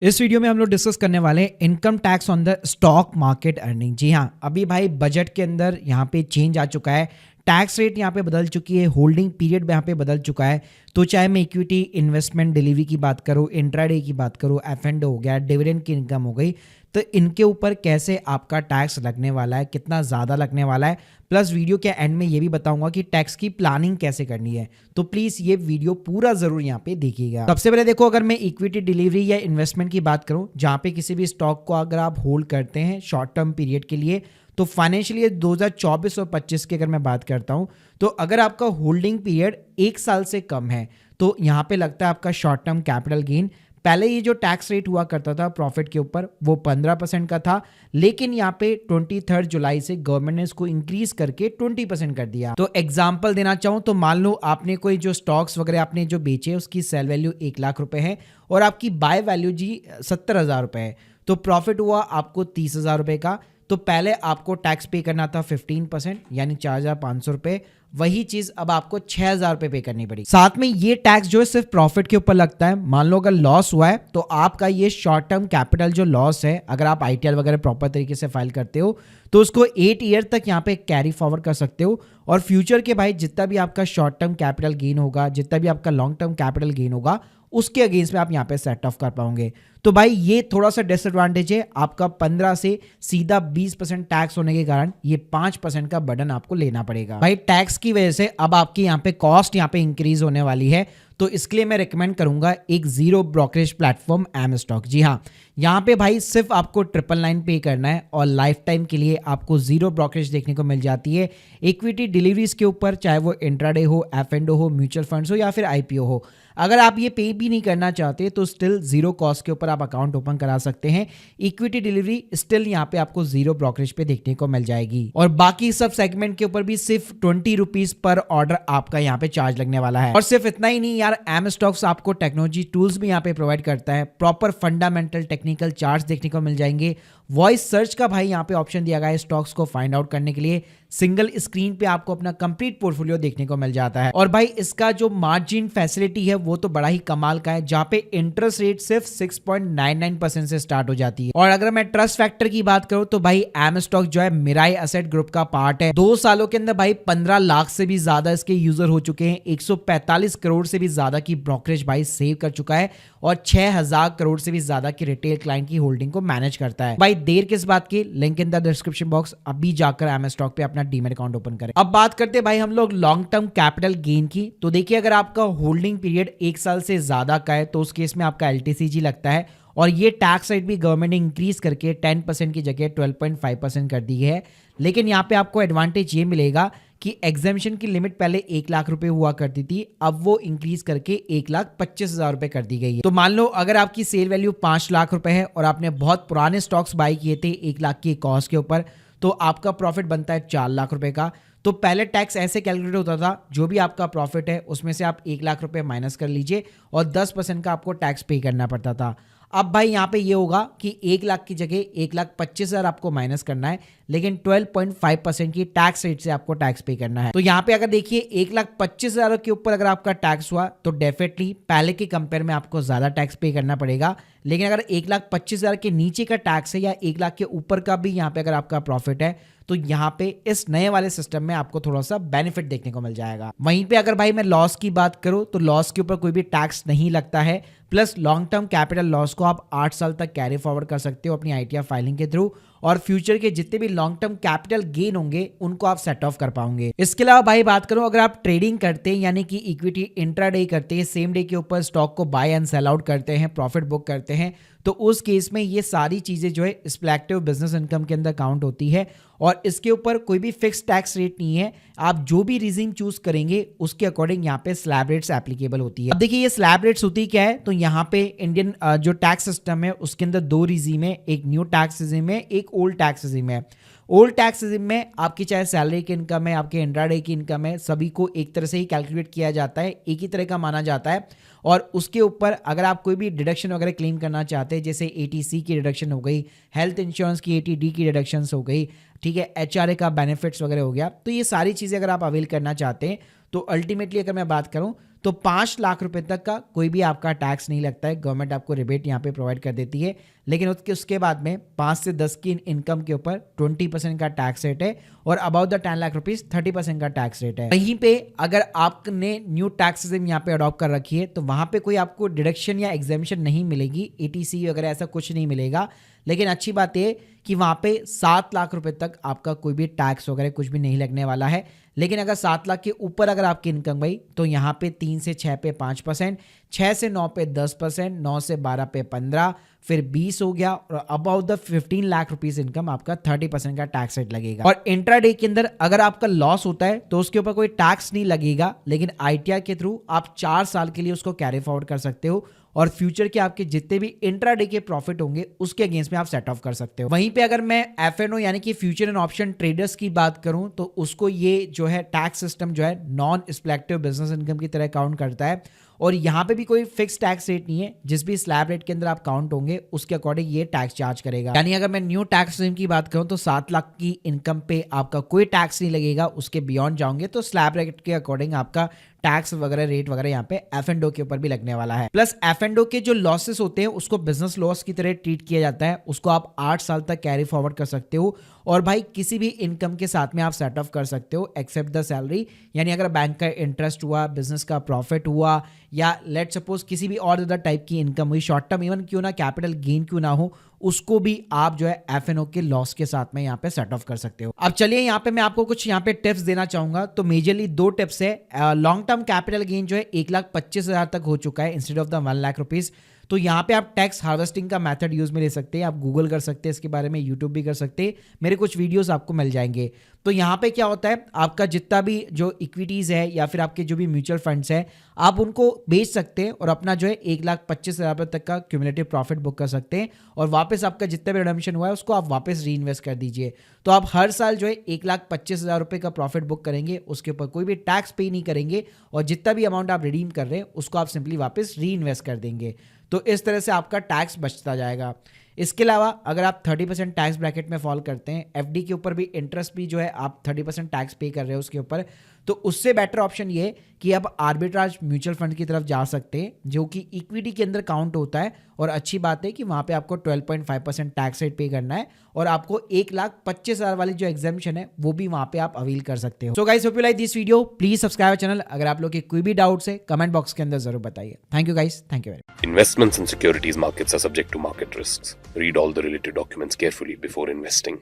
इस वीडियो में हम लोग डिस्कस करने वाले हैं income tax on the stock market earning. जी हाँ, अभी भाई बजट के अंदर यहाँ पे चेंज आ चुका है, टैक्स रेट यहाँ पे बदल चुकी है, होल्डिंग पीरियड यहाँ पे बदल चुका है। तो चाहे मैं इक्विटी इन्वेस्टमेंट डिलीवरी की बात करूँ, इंट्राडे की बात करूँ, एफ&ओ हो गया, डिविडेंड की इनकम हो गई, तो इनके ऊपर कैसे आपका टैक्स लगने वाला है, कितना ज़्यादा लगने वाला है, प्लस वीडियो के एंड में ये भी बताऊंगा कि टैक्स की प्लानिंग कैसे करनी है। तो प्लीज़ ये वीडियो पूरा ज़रूर यहाँ पे देखिएगा। सबसे पहले देखो, अगर मैं इक्विटी डिलीवरी या इन्वेस्टमेंट की बात करूँ, जहाँ पे किसी भी स्टॉक को अगर आप होल्ड करते हैं शॉर्ट टर्म पीरियड के लिए, तो फाइनेंशियल ईयर 2024 और 25 की अगर मैं बात करता हूँ, तो अगर आपका होल्डिंग पीरियड 1 साल से कम है तो यहाँ पे लगता है आपका शॉर्ट टर्म कैपिटल गेन। पहले ये जो टैक्स रेट हुआ करता था प्रॉफिट के ऊपर वो 15% का था, लेकिन यहाँ पे 23 जुलाई से गवर्नमेंट ने इसको इंक्रीज करके 20% कर दिया। तो एग्जांपल देना चाहूँ तो मान लो आपने कोई जो स्टॉक्स वगैरह आपने जो बेचे उसकी सेल वैल्यू 1 लाख रुपए है और आपकी बाय वैल्यू जी 70,000 रुपए है, तो प्रॉफिट हुआ आपको 30,000 रुपए का। तो पहले आपको टैक्स पे करना था 15% यानी 4,500 रुपए, वही चीज अब आपको 6,000 रुपए पे करनी पड़ी। साथ में ये टैक्स जो है सिर्फ प्रॉफिट के ऊपर लगता है। मान लो अगर लॉस हुआ है तो आपका ये शॉर्ट टर्म कैपिटल जो लॉस है, अगर आप आईटीआर वगैरह प्रॉपर तरीके से फाइल करते हो तो उसको 8 ईयर तक यहाँ पे कैरी फॉरवर्ड कर सकते हो। और फ्यूचर के भाई जितना भी आपका शॉर्ट टर्म कैपिटल गेन होगा, जितना भी आपका लॉन्ग टर्म कैपिटल गेन होगा, उसके अगेंस्ट में आप यहाँ पे सेट ऑफ कर पाओगे। तो भाई ये थोड़ा सा डिसएडवांटेज है, आपका 15 से सीधा 20% टैक्स होने के कारण ये 5% का बर्डन आपको लेना पड़ेगा। भाई टैक्स की वजह से अब आपकी यहाँ पे कॉस्ट यहाँ पे इंक्रीज होने वाली है, तो इसके लिए मैं रिकमेंड करूंगा एक zero brokerage platform M stock. जी हाँ, यहाँ पे भाई सिर्फ आपको 999 पे करना है और लाइफ टाइम के लिए आपको जीरो ब्रोकरेज देखने को मिल जाती है इक्विटी डिलीवरीज के ऊपर, चाहे वो इंट्राडे हो, एफ&ओ हो, म्यूचुअल फंड्स हो या फिर आईपीओ हो। अगर आप ये पे भी नहीं करना चाहते तो स्टिल जीरो कॉस्ट के ऊपर आप अकाउंट ओपन करा सकते हैं। इक्विटी डिलीवरी स्टिल यहाँ पे आपको जीरो ब्रोकरेज पे देखने को मिल जाएगी और बाकी सब सेगमेंट के ऊपर भी सिर्फ 20 रुपीज पर ऑर्डर आपका यहाँ पे चार्ज लगने वाला है। और सिर्फ इतना ही नहीं यार, एम स्टॉक्स आपको टेक्नोलॉजी टूल्स भी यहाँ पे प्रोवाइड करता है, प्रॉपर फंडामेंटल टेक्निकल चार्ट्स देखने को मिल जाएंगे। वॉइस सर्च का भाई यहाँ पे ऑप्शन दिया गया है स्टॉक्स को फाइंड आउट करने के लिए, सिंगल स्क्रीन पे आपको अपना कंप्लीट पोर्टफोलियो देखने को मिल जाता है। और भाई इसका जो मार्जिन फैसिलिटी है वो तो बड़ा ही कमाल का है, जहां पे इंटरेस्ट रेट सिर्फ 6.99% से स्टार्ट हो जाती है। और अगर मैं ट्रस्ट फैक्टर की बात करूं तो भाई एम स्टॉक जो है मिराई एसेट ग्रुप का पार्ट है। 2 सालों के अंदर भाई 15 लाख से भी ज्यादा इसके यूजर हो चुके हैं, 145 करोड़ से भी ज्यादा की ब्रोकरेज भाई सेव कर चुका है और 6,000 करोड़ से भी ज्यादा की रिटेल क्लाइंट की होल्डिंग को मैनेज करता है। भाई देर किस बात की, link in the description box, अभी जाकर एम स्टॉक पे अपना डीमैट अकाउंट ओपन करें। अब बात करते हैं भाई हम लोग लॉन्ग टर्म कैपिटल गेन की। तो देखिए, अगर आपका होल्डिंग पीरियड 1 साल से ज्यादा का है तो उस केस में आपका एलटीसीजी लगता है और ये टैक्स रेट भी गवर्नमेंट ने इंक्रीज करके 10% की जगह 12.5% कर दी है। लेकिन यहाँ पे आपको एडवांटेज ये मिलेगा कि एग्जेम्पशन की लिमिट पहले 1 लाख रुपए हुआ करती थी, अब वो इंक्रीज करके 1,25,000 रुपए कर दी गई है। तो मान लो अगर आपकी सेल वैल्यू 5 लाख रुपए है और आपने बहुत पुराने स्टॉक्स बाई किए थे 1 लाख की कॉस्ट के ऊपर, तो आपका प्रॉफिट बनता है 4 लाख रुपए का। तो पहले टैक्स ऐसे कैलकुलेट होता था, जो भी आपका प्रॉफिट है उसमें से आप 1 लाख रुपए माइनस कर लीजिए और 10% का आपको टैक्स पे करना पड़ता था। अब भाई यहाँ पे ये होगा कि 1 लाख की जगह 1,25,000 आपको माइनस करना है, लेकिन 12.5% की टैक्स रेट से आपको टैक्स पे करना है। तो यहाँ पे अगर देखिए 1,25,000 के ऊपर अगर आपका टैक्स हुआ तो डेफिनेटली पहले के कंपेयर में आपको ज्यादा टैक्स पे करना पड़ेगा। लेकिन अगर 1,25,000 के नीचे का टैक्स है या 1 लाख के ऊपर का भी यहाँ पे अगर आपका प्रॉफिट है तो यहाँ पे इस नए वाले सिस्टम में आपको थोड़ा सा बेनिफिट देखने को मिल जाएगा। वहीं पे अगर भाई मैं लॉस की बात करूं तो लॉस के ऊपर कोई भी टैक्स नहीं लगता है, plus long term capital loss को आप 8 साल तक कैरी फॉरवर्ड कर सकते हो अपनी आईटीआर फाइलिंग के थ्रू और फ्यूचर के जितने भी लॉन्ग टर्म कैपिटल गेन होंगे उनको आप सेट ऑफ कर पाओगे। इसके अलावा भाई बात करूं, अगर आप ट्रेडिंग करते हैं यानी कि इक्विटी इंट्राडे करते हैं, सेम डे के ऊपर स्टॉक को बाय एंड सेल आउट करते हैं, प्रॉफिट बुक करते हैं, तो उस केस में ये सारी चीजें जो है स्प्लैक्टिव बिजनेस इनकम के अंदर काउंट होती है और इसके ऊपर कोई भी फिक्स टैक्स रेट नहीं है। आप जो भी रीजिम चूज करेंगे उसके अकॉर्डिंग यहाँ पे स्लैब रेट्स एप्लीकेबल होती है। अब देखिए ये स्लैब रेट्स होती क्या है, तो यहाँ पे इंडियन जो टैक्स सिस्टम है उसके अंदर 2 रीजिम है, एक न्यू टैक्स रिजिम है, एक ओल्ड टैक्स रिजिम है। ओल्ड टैक्स रिजिम में आपकी चाहे सैलरी की इनकम है, आपके इंट्राडे की इनकम है, सभी को एक तरह से ही कैलकुलेट किया जाता है, एक ही तरह का माना जाता है। और उसके ऊपर अगर आप कोई भी डिडक्शन वगैरह क्लेम करना चाहते हैं, जैसे एटीसी की डिडक्शन हो गई, हेल्थ इंश्योरेंस की एटीडी की डिडक्शंस हो गई, ठीक है, एचआरए का बेनिफिट्स वगैरह हो गया, तो ये सारी चीज़ें अगर आप अवेल करना चाहते हैं तो अल्टीमेटली अगर मैं बात करूं तो 5 लाख रुपए तक का कोई भी आपका टैक्स नहीं लगता है, गवर्नमेंट आपको रिबेट यहाँ पे प्रोवाइड कर देती है। लेकिन उसके बाद में 5 से 10 की इनकम के ऊपर 20% का टैक्स रेट है और अबाउट द 10 लाख रुपीज 30% का टैक्स रेट है। वहीं पे अगर आपने न्यू टैक्स सिस्टम यहाँ पे अडॉप्ट कर रखी है तो वहां पे कोई आपको डिडक्शन या एग्जामिशन नहीं मिलेगी, ETC वगैरह ऐसा कुछ नहीं मिलेगा। लेकिन अच्छी बात है कि वहां पे 7 लाख रुपए तक आपका कोई भी टैक्स वगैरह कुछ भी नहीं लगने वाला है। लेकिन अगर 7 लाख के ऊपर अगर आपकी इनकम गई तो यहाँ पे 3 से 6 पे 5%, 6 से 9 पे 10%, 9 से 12 पे 15, फिर 20 हो गया और about the 15 lakh rupees income आपका 30% का टैक्स रेट लगेगा। और इंट्राडे के अंदर अगर आपका लॉस होता है तो उसके ऊपर कोई टैक्स नहीं लगेगा, लेकिन ITR के थ्रू आप 4 साल के लिए उसको कैरी फॉरवर्ड कर सकते हो और फ्यूचर के आपके जितने भी इंट्राडे के प्रॉफिट होंगे उसके अगेंस्ट में आप सेट ऑफ कर सकते हो। वहीं पे अगर मैं FNO यानी कि फ्यूचर एंड ऑप्शन ट्रेडर्स की बात करूं तो उसको ये जो है टैक्स सिस्टम जो है नॉन स्पेक्टिव बिजनेस इनकम की तरह काउंट करता है और यहाँ पे भी कोई फिक्स टैक्स रेट नहीं है, जिस भी स्लैब रेट के अंदर आप काउंट होंगे उसके अकॉर्डिंग ये टैक्स चार्ज करेगा। यानी अगर मैं न्यू टैक्स स्कीम की बात करूं तो 7 लाख की इनकम पे आपका कोई टैक्स नहीं लगेगा, उसके बियॉन्ड जाओगे तो स्लैब रेट के अकॉर्डिंग आपका टैक्स वगैरह रेट वगैरह यहाँ पे F&O के ऊपर भी लगने वाला है। प्लस F&O के जो लॉसेस होते हैं उसको बिजनेस लॉस की तरह ट्रीट किया जाता है, उसको आप 8 साल तक कैरी फॉरवर्ड कर सकते हो और भाई किसी भी इनकम के साथ में आप सेट ऑफ कर सकते हो एक्सेप्ट द सैलरी। यानी अगर बैंक का इंटरेस्ट हुआ, बिजनेस का प्रॉफिट हुआ या लेट सपोज किसी भी और अदर टाइप की इनकम हुई, शॉर्ट टर्म इवन क्यों ना, कैपिटल गेन क्यों ना हो, उसको भी आप जो है F&O के लॉस के साथ में यहाँ पे सेट ऑफ कर सकते हो। अब चलिए यहाँ पे मैं आपको कुछ यहाँ पे टिप्स देना चाहूंगा। तो मेजरली 2 टिप्स है। लॉन्ग टर्म कैपिटल गेन जो है 1,25,000 तक हो चुका है instead of the 1 lakh rupees. तो यहाँ पे आप टैक्स हार्वेस्टिंग का मेथड यूज में ले सकते हैं, आप गूगल कर सकते हैं इसके बारे में, यूट्यूब भी कर सकते हैं, मेरे कुछ वीडियोस आपको मिल जाएंगे। तो यहाँ पे क्या होता है, आपका जितना भी जो इक्विटीज है या फिर आपके जो भी म्यूचुअल फंड्स है आप उनको बेच सकते हैं और अपना जो है 1,25,000 तक का क्यूमुलेटिव प्रॉफिट बुक कर सकते हैं और वापस आपका जितना भी रिडम्पशन हुआ है उसको आप वापस री इन्वेस्ट कर दीजिए। तो आप हर साल जो है 1,25,000 रुपये का प्रॉफिट बुक करेंगे, उसके ऊपर कोई भी टैक्स पे नहीं करेंगे और जितना भी अमाउंट आप रिडीम कर रहे हैं उसको आप सिंपली वापस री इन्वेस्ट कर देंगे। तो इस तरह से आपका टैक्स बचता जाएगा। इसके अलावा अगर आप 30% टैक्स ब्रैकेट में फॉल करते हैं, FD के ऊपर भी इंटरेस्ट भी जो है आप 30% टैक्स पे कर रहे हो उसके ऊपर, तो उससे बेटर ऑप्शन ये कि आप आर्बिट्राज म्यूचुअल फंड की तरफ जा सकते हैं जो कि इक्विटी के अंदर काउंट होता है। और अच्छी बात है कि वहां पे आपको 12.5% टैक्स रेट पे करना है और आपको 1,25,000 वाली जो एग्जामिशन है वो भी वहां पे आप अवेल कर सकते हो। So guys, hope you like this video, please subscribe channel. अगर आप लोग के कोई भी डाउट्स है कमेंट बॉक्स के अंदर जरूर बताइए। Thank you guys, thank you very much. Investments in securities markets are subject to market risks. Read all the related documents carefully before investing.